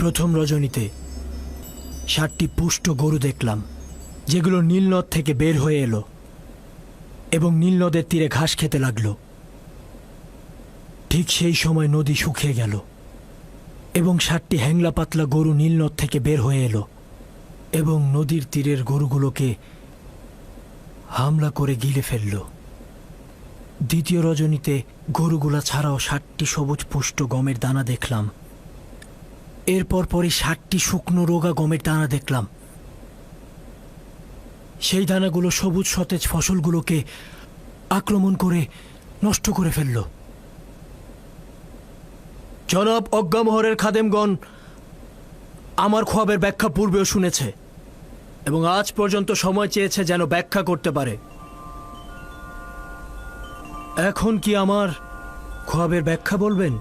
প্রথম রজনীতে 7টি পুষ্ট গরু দেখলাম, যেগুলো নীলনদ থেকে বের হয়ে এলো এবং নীলনদের তীরে ঘাস খেতে লাগলো। ঠিক সেই সময় নদী শুকিয়ে গেল এবং 7টি হ্যাংলা পাতলা গরু নীলনদ থেকে বের হয়ে এলো এবং নদীর তীরের গরুগুলোকে হামলা করে গিলে ফেলল। দ্বিতীয় রজনীতে গরুগুলা ছাড়াও 7টি সবুজ পুষ্ট গমের দানা দেখলাম। এরপর পরই 7টি শুকনো রোগা গমের দানা দেখলাম। সেই দানাগুলো সবুজ সতেজ ফসলগুলোকে আক্রমণ করে নষ্ট করে ফেলল। জনাব অজ্ঞামোহরের খাদেমগণ আমার খোয়াবের ব্যাখ্যা পূর্বেও শুনেছে এবং আজ পর্যন্ত সময় চেয়েছে যেন ব্যাখ্যা করতে পারে। এখন কি আমার খোয়াবের ব্যাখ্যা বলবেন?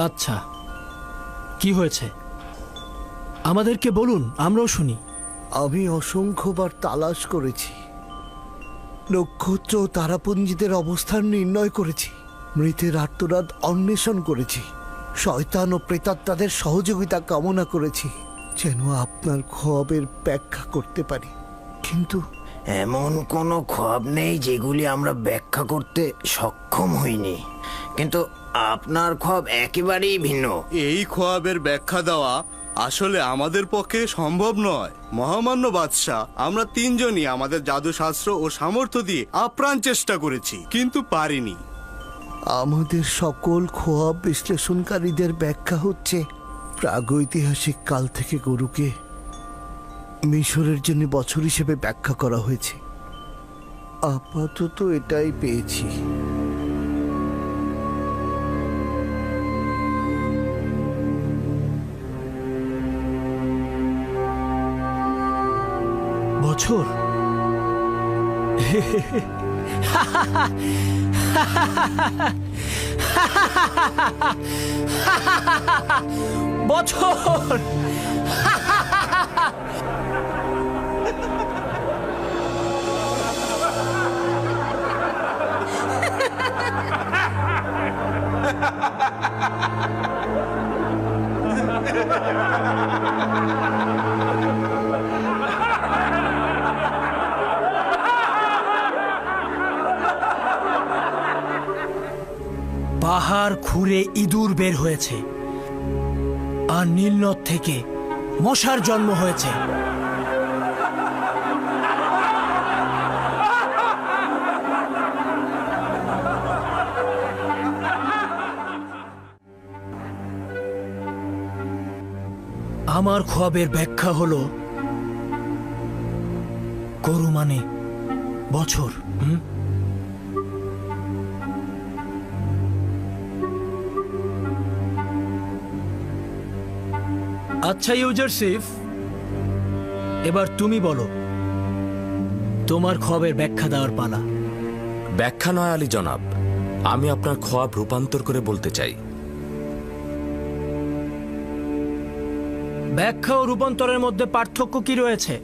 আচ্ছা, কি হয়েছে আমাদেরকে বলুন, আমরাও শুনি। আমি অসংখ্যবার তালাশ করেছি, নক্ষত্র ও তারাপুঞ্জিদের অবস্থান নির্ণয় করেছি, মৃতের আর্তনাদ অন্বেষণ করেছি, শয়তান ও প্রেতাত্মাদের সহযোগিতা কামনা করেছি যেন আপনার খোয়াবের ব্যাখ্যা করতে পারি, কিন্তু এমন কোনো খোয়াব নেই যেগুলি আমরা ব্যাখ্যা করতে সক্ষম হইনি, কিন্তু আপনার খোয়াব একেবারেই ভিন্ন। এই খোয়াবের ব্যাখ্যা দেওয়া আসলে আমাদের পক্ষে সম্ভব নয়। মহামান্য বাদশাহ, আমরা 3 জনই আমাদের জাদুশাস্ত্র ও সামর্থ্য দিয়ে আপ্রাণ চেষ্টা করেছি, কিন্তু পারিনি। আমাদের সকল খোয়াব বিশ্লেষণকারীদের ব্যাখ্যা হচ্ছে প্রাগৈতিহাসিক কাল থেকে গরুকে মিশরের জন্য বছর হিসেবে ব্যাখ্যা করা হয়েছে। আপাতত এটাই পেয়েছি। বছর? বছর? পাহাড় খুঁড়ে ইঁদুর বের হয়েছে আর নীলনদ থেকে মশার জন্ম হয়েছে। আমার খোয়াবের ব্যাখ্যা হলো গরু মানে বছর। আচ্ছা ইউজারসিফ, এবার তুমি বলো, তোমার খবের ব্যাখ্যা দেওয়ার পালা। ব্যাখ্যা নয় আলী জনাব, আমি আপনার খোয়াব রূপান্তর করে বলতে চাই। ব্যাখ্যা ও রূপান্তরের মধ্যে পার্থক্য কি রয়েছে?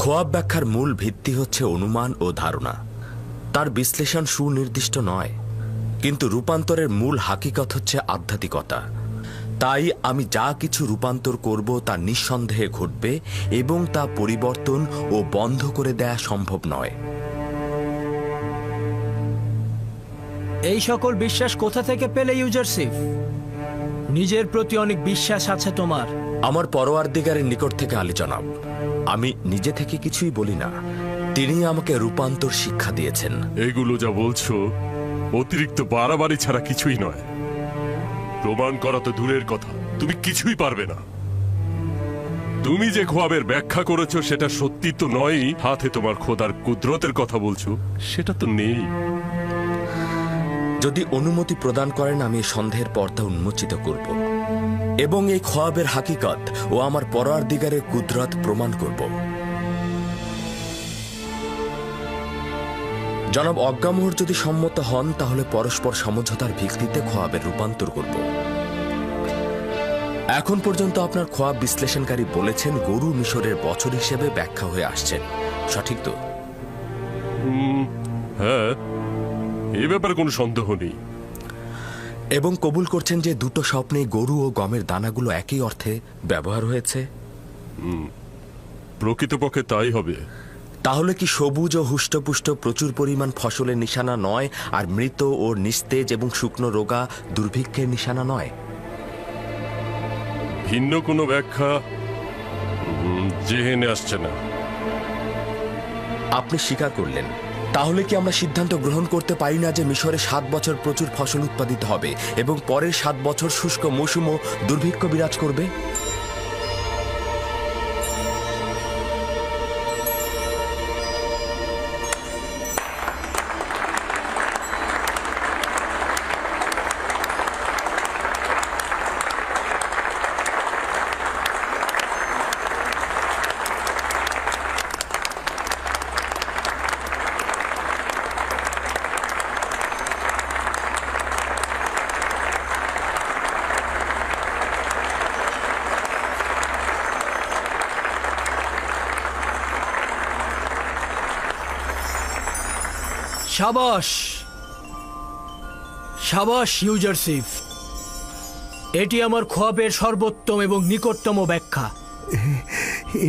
খোয়াব ব্যাখ্যার মূল ভিত্তি হচ্ছে অনুমান ও ধারণা, তার বিশ্লেষণ সুনির্দিষ্ট নয়। কিন্তু রূপান্তরের মূল হাকিকত হচ্ছে আধ্যাত্মিকতা। তাই আমি যা কিছু রূপান্তর করব তা নিঃসন্দেহে ঘটবে এবং তা পরিবর্তন ও বন্ধ করে দেয়া সম্ভব নয়। এই সকল বিশ্বাস কোথা থেকে পেলে ইউজারসিফ? নিজের প্রতি অনেক বিশ্বাস আছে তোমার। আমার পরওয়ারদিগারের নিকট থেকে আলী জনাব। আমি নিজে থেকে কিছুই বলি না, তিনি আমাকে রূপান্তর শিক্ষা দিয়েছেন। এগুলো যা বলছো অতিরিক্ত বাড়াবাড়ি ছাড়া কিছুই নয়। প্রমাণ করা তো দূরের কথা, তুমি কিছুই পারবে না। তুমি যে খোয়াবের ব্যাখ্যা করেছো সেটা সত্যি তো নয়ই। হাতে তোমার খোদার কুদরতের কথা বলছো, সেটা তো নেই। যদি অনুমতি প্রদান করেন আমি এই সন্দেহের পর্দা উন্মোচিত করব এবং এই খোয়াবের হাকিকত ও আমার পরওয়ারদিগারের কুদরত প্রমাণ করব। জনাব অজ্ঞামোহর যদি সম্মত হন তাহলে পরস্পর সমঝোতার ভিত্তিতে খোয়াবের রূপান্তর করব। এখন পর্যন্ত আপনার খোয়াব বিশ্লেষণকারী বলেছেন গরু মিশরের বছর হিসেবে ব্যাখ্যা হয়ে আসছেন, সঠিক তো? হ্যাঁ, এ ব্যাপারে কোনো সন্দেহ নেই। এবং কবুল করছেন যে দুটো স্বপ্নে গরু ও গমের দানাগুলো একই অর্থে ব্যবহার হয়েছে? প্রকৃতপক্ষে তাই হবে। তাহলে কি সবুজ ও হুষ্টপুষ্ট প্রচুর পরিমাণ ফসলের নিশানা নয়, আর মৃত ও নিস্তেজ এবং শুকনো রোগা দুর্ভিক্ষের নিশানা নয়? ভিন্ন কোনো ব্যাখ্যা জেহেনে আসছে না। আপনি স্বীকার করলেন। তাহলে কি আমরা সিদ্ধান্ত গ্রহণ করতে পারি না যে মিশরে 7 বছর প্রচুর ফসল উৎপাদিত হবে এবং পরের 7 বছর শুষ্ক মৌসুম ও দুর্ভিক্ষ বিরাজ করবে? সাবাস সাবাস ইউজারসিফ, এটি আমার খোয়াবের সর্বোত্তম এবং নিকটতম ব্যাখ্যা।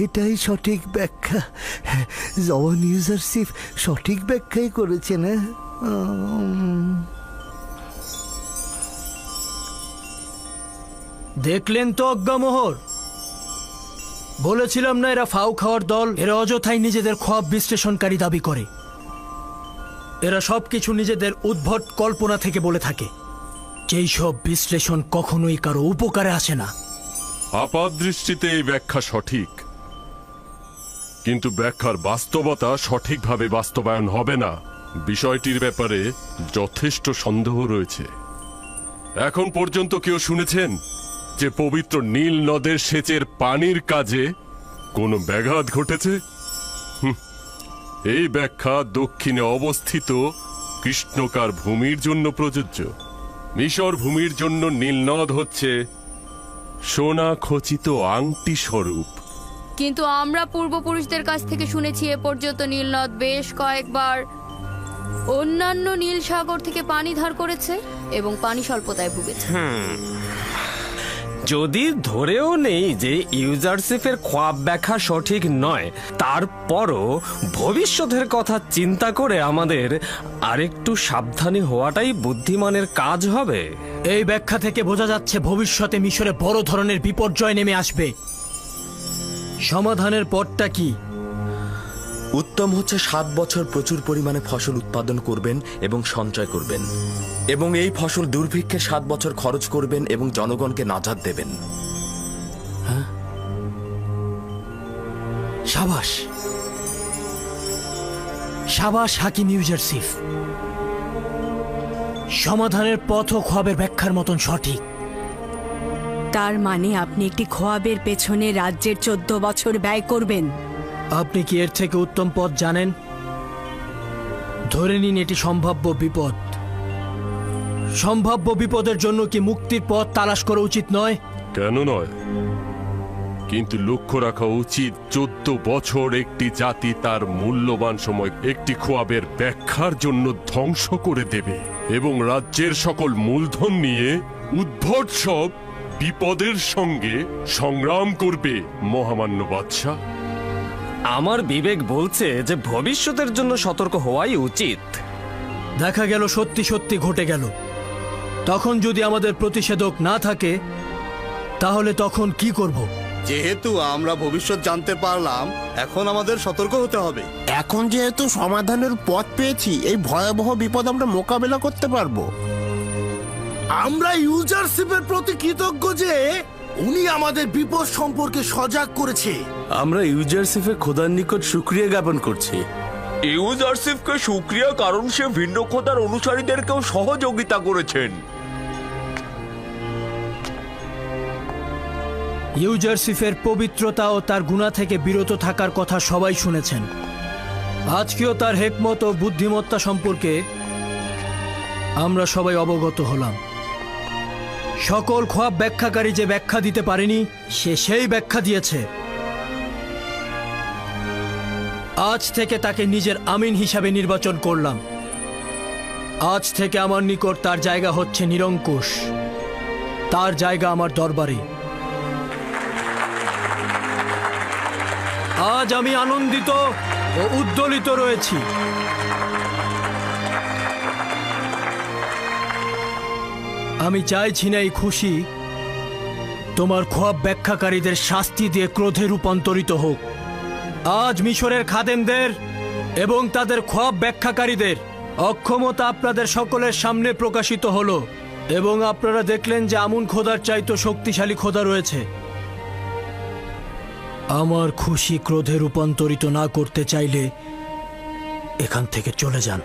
এটাই সঠিক ব্যাখ্যা। জওয়ান ইউজারসিফ সঠিক ব্যাখ্যাই করেছেন। দেখলেন তো অজ্ঞামোহর, বলেছিলাম না এরা ফাউ খাওয়ার দল। এরা অযথাই নিজেদের খোয়াব বিশ্লেষণকারী দাবি করে। এরা সবকিছু নিজেদের উদ্ভট কল্পনা থেকে বলে থাকে, যেই সব বিশ্লেষণ কখনোই কারো উপকারে আসে না। আপাত দৃষ্টিতে এই ব্যাখ্যা সঠিক, কিন্তু ব্যাখ্যার বাস্তবতা সঠিকভাবে বাস্তবায়ন হবে না। বিষয়টির ব্যাপারে যথেষ্ট সন্দেহ রয়েছে। এখন পর্যন্ত কেউ শুনেছেন যে পবিত্র নীল নদের সেচের পানির কাজে কোনো ব্যাঘাত ঘটেছে? এই ব্যাখ্যা দক্ষিণে অবস্থিত কৃষ্ণকার ভূমির জন্য প্রযোজ্য। মিশর ভূমির জন্য নীলনদ হচ্ছে সোনা খচিত আংটি স্বরূপ। কিন্তু আমরা পূর্বপুরুষদের কাছ থেকে শুনেছি এ পর্যন্ত নীলনদ বেশ কয়েকবার অন্যান্য নীল সাগর থেকে পানি ধার করেছে এবং পানি স্বল্পতায় ভুগেছে। যদি ধরেও নেই যে ইউজারসিফের খোয়াব ব্যাখ্যা সঠিক নয়, তারপরও ভবিষ্যতের কথা চিন্তা করে আমাদের আরেকটু সাবধানী হওয়াটাই বুদ্ধিমানের কাজ হবে। এই ব্যাখ্যা থেকে বোঝা যাচ্ছে ভবিষ্যতে মিশরে বড় ধরনের বিপর্যয় নেমে আসবে। সমাধানের পথটা কি? উত্তম হচ্ছে 7 বছর প্রচুর পরিমাণে ফসল উৎপাদন করবেন এবং সঞ্চয় করবেন, এবং এই ফসল দুর্ভিক্ষে 7 বছর খরচ করবেন এবং জনগণকে নাজাত দেবেন। সাবাস, সাবাস হাকিম ইউজারসিফ। সমাধানের পথ ও খোয়াবের ব্যাখ্যার মতন সঠিক। তার মানে আপনি একটি খোয়াবের পেছনে রাজ্যের 14 বছর ব্যয় করবেন? আপনি কি এর থেকে উত্তম পথ জানেন? ধরে নিন এটি সম্ভাব্য বিপদ। সম্ভাব্য বিপদের জন্য কি মুক্তির পথ তালাশ করা উচিত নয়? কেন নয়? কিন্তু লক্ষ্য রাখা উচিত 14 বছর একটি জাতি তার মূল্যবান সময় একটি খোয়াবের ব্যাখ্যার জন্য ধ্বংস করে দেবে এবং রাজ্যের সকল মূলধন নিয়ে উদ্ভট সব বিপদের সঙ্গে সংগ্রাম করবে। মহামান্য বাদশাহ, আমার বিবেক বলছে যে ভবিষ্যতের জন্য সতর্ক হওয়াই উচিত। দেখা গেল সত্যি সত্যি ঘটে গেল। তখন যদি আমাদের প্রতিষেধক না থাকে তাহলে তখন কি করব? যেহেতু আমরা ভবিষ্যৎ জানতে পারলাম, এখন আমাদের সতর্ক হতে হবে। এখন যেহেতু সমাধানের পথ পেয়েছি, এই ভয়াবহ বিপদ আমরা মোকাবেলা করতে পারবো। আমরা ইউজারশিপের প্রতি কৃতজ্ঞ যে উনি আমাদের বিপদ সম্পর্কে সজাগ করেছে। আমরা ইউজারশিপের খোদার নিকট শুকরিয়া জ্ঞাপন করছি। ইউজারশিপকে শুকরিয়া, কারণ সে ভিন্ন খোদার অনুসারীদেরকেও সহযোগিতা করেছেন। ইউজারসিফের পবিত্রতা ও তার গুণা থেকে বিরত থাকার কথা সবাই শুনেছেন। আজকেও তার হেকমত ও বুদ্ধিমত্তা সম্পর্কে আমরা সবাই অবগত হলাম। সকল খোয়াব ব্যাখ্যাকারী যে ব্যাখ্যা দিতে পারেনি, সে সেই ব্যাখ্যা দিয়েছে। আজ থেকে তাকে নিজের আমিন হিসাবে নির্বাচন করলাম। আজ থেকে আমার নিকট তার জায়গা হচ্ছে নিরঙ্কুশ। তার জায়গা আমার দরবারে। আজ আমি আনন্দিত ও উদ্দোলিত রয়েছি। আমি চাইছি না এই খুশি তোমার খোয়াব ব্যাখ্যাকারীদের শাস্তি দিয়ে ক্রোধে রূপান্তরিত হোক। আজ মিশরের খাদেমদের এবং তাদের খোয়াব ব্যাখ্যাকারীদের অক্ষমতা আপনাদের সকলের সামনে প্রকাশিত হলো এবং আপনারা দেখলেন যে আমুন খোদার চাইতো শক্তিশালী খোদা রয়েছে। আমার খুশি ক্রোধে রূপান্তরিত না করতে চাইলে এখান থেকে চলে যান।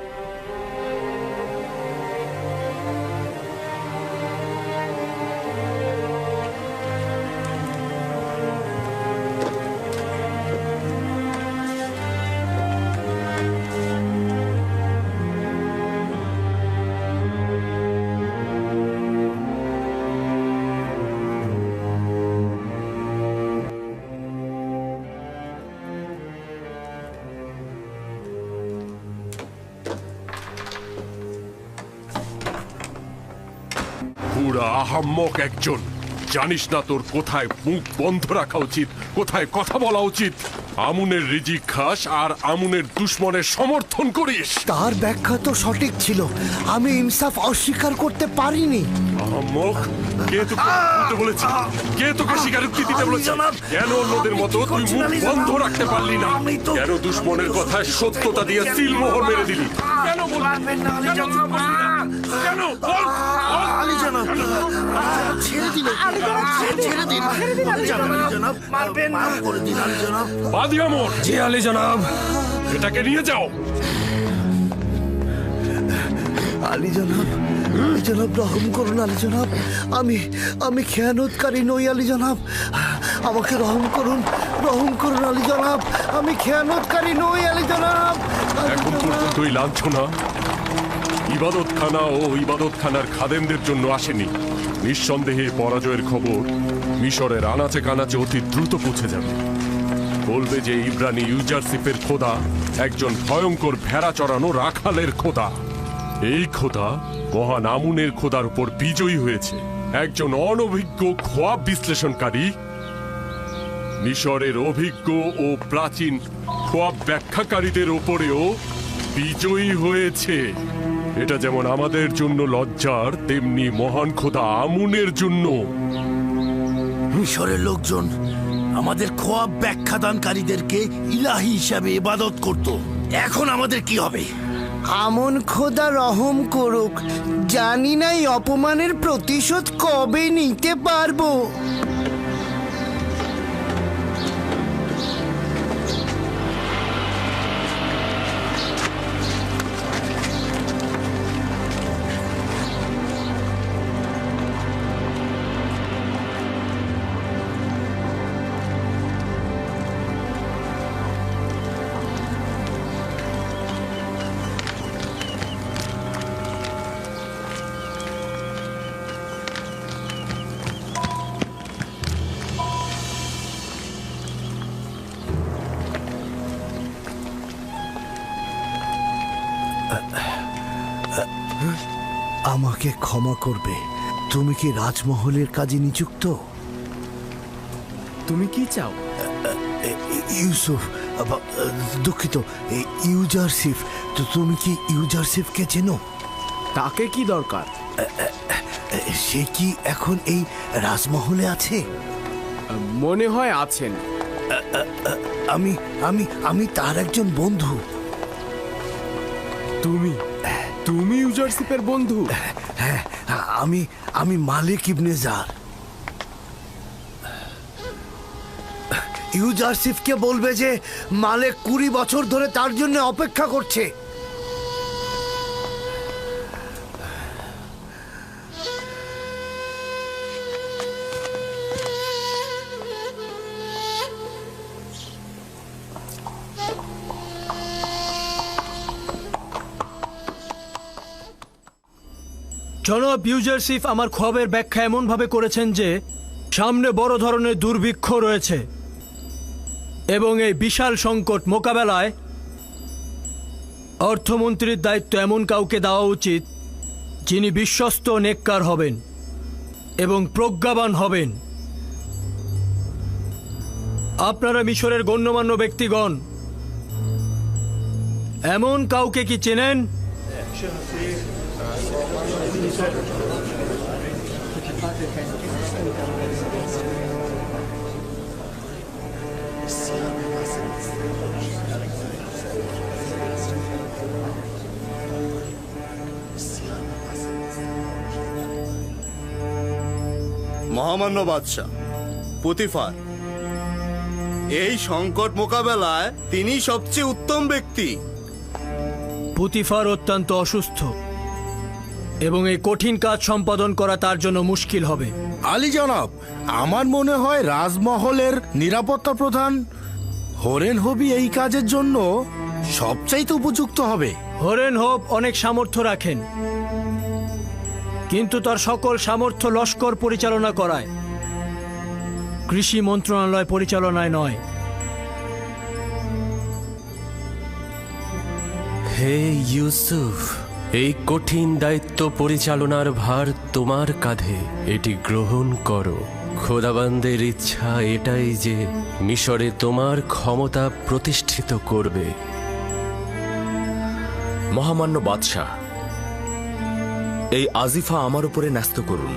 পুরা আহাম্মক একজন। জানিস না তোর কোথায় মুখ বন্ধ রাখা উচিত, কোথায় কথা বলা উচিত। আমুনের রিজিক খাস আর আমুনের দুশ্মনের সমর্থন করিস। তার ব্যাখ্যা তো সঠিক ছিল, আমি ইনসাফ অস্বীকার করতে পারিনি। আহাম্মক, কে তোকে বলতে বলেছে? কে তোকে স্বীকারোক্তি দিতে বলেছে? কেন অন্যদের মতো তুই মুখ বন্ধ রাখতে পারলি না? কেন দুশ্মনের কথায় সত্যতা দিয়ে সিলমোহর মেরে দিলি? কেন বলবেন না? কেন বল? আলী জনাব, ছেড়ে দিন, ছেড়ে দিন, আলী জনাব, মারবেন না, করে দিন আলী জনাব। বাদী আমর, জি আলী জনাব। এটাকে নিয়ে যাও। আলী জনাব, আলী জনাব, রহম করুন আলী জনাব। আমি খেয়ানতকারী নই আলী জনাব। আমাকে রহম করুন আলী জনাব। আমি খেয়ানতকারী নই আলী জনাব। এখন পর্যন্ত এই লাঞ্ছনা ইবাদতখানা ও ইবাদতখানার খাদেমদের জন্য আসেনি। নিঃসন্দেহে পরাজয়ের খবর মিশরের আনাচে কানাচে অতি দ্রুত পৌঁছে যাবে। বলবে যে ইব্রানি ইউজারশিপের খোদা একজন ভয়ঙ্কর ভেড়া চড়ানো রাখালের খোদা। এই খোদা মহান আমুনের খোদার উপর বিজয়ী হয়েছে। একজন অনভিজ্ঞ খোয়াব বিশ্লেষণকারী মিশরের অভিজ্ঞ ও প্রাচীন খোয়াব ব্যাখ্যাকারীদের ওপরেও বিজয়ী হয়েছে। এটা যেমন আমাদের জন্য লজ্জার, তেমনি মহান খোদা আমুনের জন্য। মিশরের লোকজন আমাদের খোয়াব ব্যাখ্যাদানকারীদেরকে ইলাহি হিসাবে ইবাদত করত। এখন আমাদের কি হবে? আমন খোদা রহম করুক। জানি না এই অপমানের প্রতিশোধ কবে নিতে পারবো। আমাকে ক্ষমা করবে, তুমি কি রাজমহলের কাজে নিযুক্ত? তুমি কি চাও? ইউসুফ, দুঃখিত, ইউজারসিফ। তো তুমি কি ইউজারসিফকে চেনো? তাকে কি দরকার? সে কি এখন এই রাজমহলে আছে? মনে হয় আছেন। আমি আমি আমি তার একজন বন্ধু। তুমি ইউজারশিপের বন্ধু? হ্যাঁ, আমি আমি মালিক ইবনে জার। ইউজারসিফকে বলবে যে মালিক 20 বছর ধরে তার জন্য অপেক্ষা করছে। জনাব ইউজারসিফ আমার খবরের ব্যাখ্যা এমনভাবে করেছেন যে সামনে বড় ধরনের দুর্ভিক্ষ রয়েছে এবং এই বিশাল সংকট মোকাবেলায় অর্থমন্ত্রীর দায়িত্ব এমন কাউকে দেওয়া উচিত যিনি বিশ্বস্ত ও নেককার হবেন এবং প্রজ্ঞাবান হবেন। আপনারা মিশরের গণ্যমান্য ব্যক্তিগণ এমন কাউকে কি চেনেন? মহামান্য বাদশাহ পুতিফার, এই সংকট মোকাবেলায় তিনি সবচেয়ে উত্তম ব্যক্তি। পুতিফার অত্যন্ত অসুস্থ এবং এই কঠিন কাজ সম্পাদন করা তার জন্য মুশকিল হবে। আলী জনাব, আমার মনে হয় রাজমহলের নিরাপত্তা প্রধান হরেন হবি এই কাজের জন্য সবচাইতে উপযুক্ত হবে। হরেন হোপ অনেক সামর্থ্য রাখেন, কিন্তু তার সকল সামর্থ্য লস্কর পরিচালনা করায়, কৃষি মন্ত্রণালয় পরিচালনায় নয়। হে ইউসুফ, এই কঠিন দায়িত্ব পরিচালনার ভার তোমার কাঁধে, এটি গ্রহণ করো। খোদাবান্দের ইচ্ছা এটাই যে মিশরে তোমার ক্ষমতা প্রতিষ্ঠিত করবে। মহামান্য বাদশাহ, এই আজিফা আমার উপরে ন্যস্ত করুন।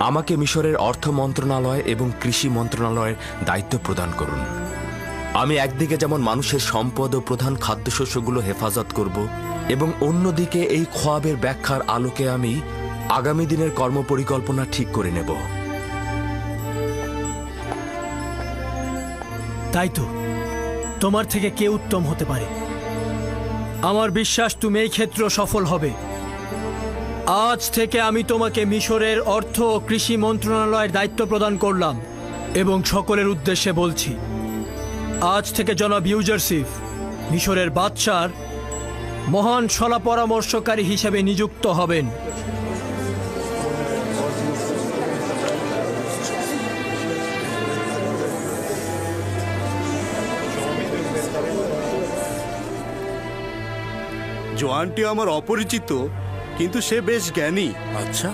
আমাকে মিশরের অর্থ মন্ত্রণালয় এবং কৃষি মন্ত্রণালয়ের দায়িত্ব প্রদান করুন। আমি একদিকে যেমন মানুষের সম্পদ ও প্রধান খাদ্যশস্যগুলো হেফাজত করব এবং অন্যদিকে এই খোয়াবের ব্যাখ্যার আলোকে আমি আগামী দিনের কর্মপরিকল্পনা ঠিক করে নেব। তাই তো, তোমার থেকে কে উত্তম হতে পারে? আমার বিশ্বাস তুমি এই ক্ষেত্র সফল হবে। আজ থেকে আমি তোমাকে মিশরের অর্থ ও কৃষি মন্ত্রণালয়ের দায়িত্ব প্রদান করলাম এবং সকলের উদ্দেশ্যে বলছি, আজ থেকে জনাব ইউজারসিফ মিশরের বাদশার মহান সলা পরামর্শকারী হিসেবে নিযুক্ত হবেন। জোয়ানটি আমার অপরিচিত, কিন্তু সে বেশ জ্ঞানী। আচ্ছা,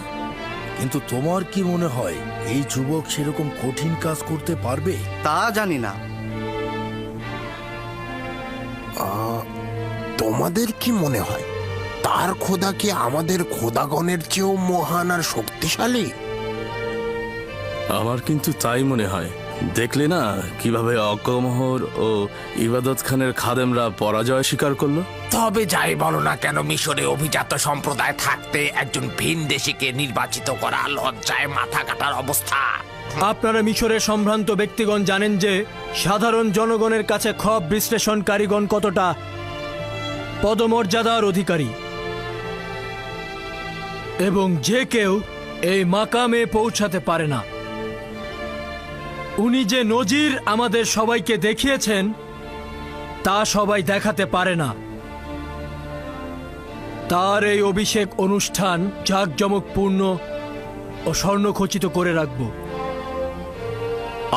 কিন্তু তোমার কি মনে হয় এই যুবক সেরকম কঠিন কাজ করতে পারবে? তা জানি না। তোমাদের কি মনে হয় তার খোদা কি আমাদের খোদাগণের চেয়েও মহান আর শক্তিশালী? আমার কিন্তু তাই মনে হয়। দেখলে না কিভাবে অকমহর ও ইবাদত খানের খাদেমরা পরাজয় স্বীকার করলো? তবে যাই বলো না কেন, মিশরে অভিজাত সম্প্রদায় থাকতে একজন ভিনদেশীকে নির্বাচিত করা লজ্জায় মাথা কাটার অবস্থা। আপনারা মিশরের সম্ভ্রান্ত ব্যক্তিগণ জানেন যে সাধারণ জনগণের কাছে খব বিশ্লেষণকারীগণ কতটা পদমর্যাদার অধিকারী, এবং যে কেউ এই মাকামে পৌঁছাতে পারে না। উনি যে নজির আমাদের সবাইকে দেখিয়েছেন তা সবাই দেখাতে পারে না। তার এই অভিষেক অনুষ্ঠান জাঁকজমকপূর্ণ ও স্বর্ণখচিত করে রাখব।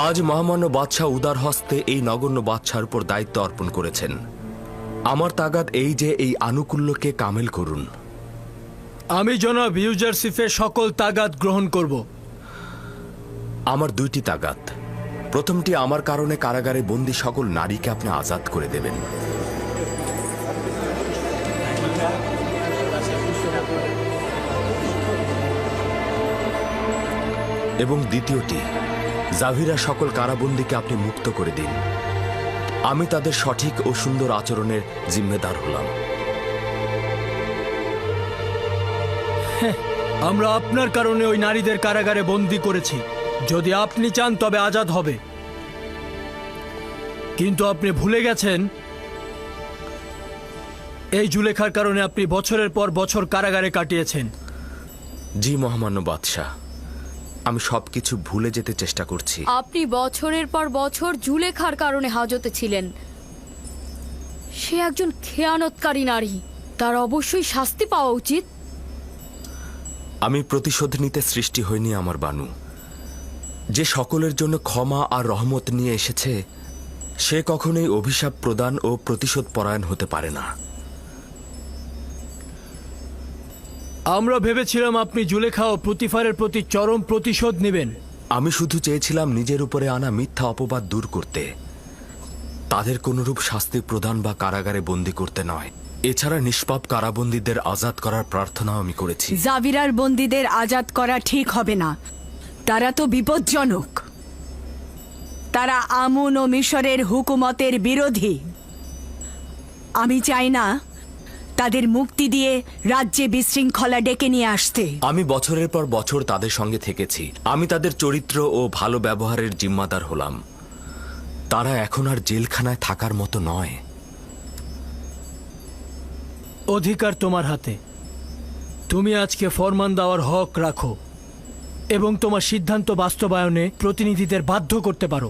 আজ মহামান্য বাদশাহ উদার হস্তে এই নগণ্য বাদশার উপর দায়িত্ব অর্পণ করেছেন। আমার তাগাদ এই যে এই আনুকূল্যকে কামেল করুন। আমি জনাব ইউজারশিপের সকল তাগাদ গ্রহণ করব। আমার দুইটি তাগাদ। প্রথমটি, আমার কারণে কারাগারে বন্দী সকল নারীকে আপনি আজাদ করে দেবেন। এবং দ্বিতীয়টি, জাভিরা সকল কারাবন্দীকে আপনি মুক্ত করে দিন। আমি তাদের সঠিক ও সুন্দর আচরণের জিম্মেদার হলাম। আমরা আপনার কারণে ওই নারীদের কারাগারে বন্দী করেছি। যদি আপনি চান তবে আজাদ হবে, কিন্তু আপনি ভুলে গেছেন এই জুলেখার কারণে আপনি বছরের পর বছর কারাগারে কাটিয়েছেন। জি মহামান্য বাদশাহ, আমি সবকিছু ভুলে যেতে চেষ্টা করছি। আপনি বছরের পর বছর জুলেখার কারণে হাজতে ছিলেন। সে একজন খেয়ানতকারী নারী, তার অবশ্যই শাস্তি পাওয়া উচিত। আমি প্রতিশোধ নিতে সৃষ্টি হয়নি আমার বানু। যে সকলের জন্য ক্ষমা আর রহমত নিয়ে এসেছে, সে কখনোই অভিশাপ প্রদান ও প্রতিশোধ পরায়ণ হতে পারে না। আমরা ভেবেছিলাম আপনি জুলেখা ও প্রতিফারের প্রতি চরম প্রতিশোধ নেবেন। আমি শুধু চেয়েছিলাম নিজের উপরে আনা মিথ্যা অপবাদ দূর করতে, তাদের কোনরূপ শাস্তি প্রদান বা কারাগারে বন্দী করতে নয়। এছাড়া নিষ্পাপ কারাবন্দীদের আজাদ করার প্রার্থনাও আমি করেছি। জাভিরার বন্দীদের আজাদ করা ঠিক হবে না, তারা তো বিপজ্জনক। তারা আমুন ও মিশরের হুকুমতের বিরোধী। আমি চাই না তাদের মুক্তি দিয়ে রাজ্যে বিশৃঙ্খলা ডেকে নিয়ে আসতে। আমি বছরের পর বছর তাদের সঙ্গে থেকেছি। আমি তাদের চরিত্র ও ভালো ব্যবহারের জিম্মাদার হলাম। তারা এখন আর জেলখানায় থাকার মতো নয়। অধিকার তোমার হাতে। তুমি আজকে ফরমান দেওয়ার হক রাখো এবং তোমার সিদ্ধান্ত বাস্তবায়নে প্রতিনিধিদের বাধ্য করতে পারো।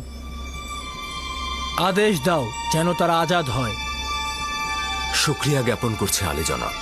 আদেশ দাও যেন তারা আজাদ হয়। শুকরিয়া জ্ঞাপন করছে আলী জনাব।